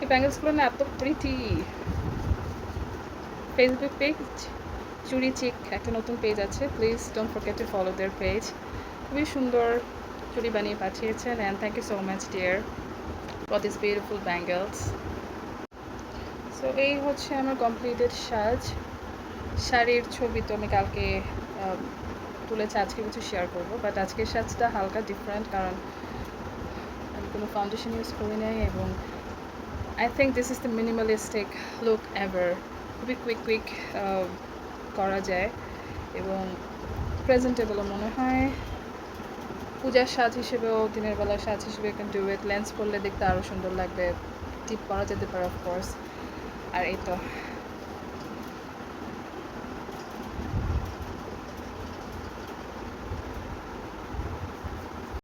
এই ব্যাঙ্গেলসগুলো না এত প্রিটি। ফেসবুক পেজ চুরি চিক একটা নতুন পেজ আছে, please don't forget to follow their page. খুবই সুন্দর চুড়ি বানিয়ে পাঠিয়েছেন, and thank you so much dear for this beautiful bangles. So এই হচ্ছে আমার কমপ্লিটেড সাজ। শাড়ির ছবি তো আমি কালকে তুলেছি, আজকে কিছু শেয়ার করবো, বাট আজকের সাজটা হালকা ডিফারেন্ট, কারণ আমি কোনো ফাউন্ডেশন ইউজ করি নাই, এবং I think this is the minimalistic look ever. খুবই কুইক করা যায় এবং প্রেজেন্টেবলও মনে হয়। পূজার সাজ হিসেবেও, দিনের বেলার সাজ হিসেবে ক্যান ডু ইট। লেন্স পরলে দেখতে আরও সুন্দর লাগবে, টিপ করা যেতে পারে অফকোর্স। আর এই তো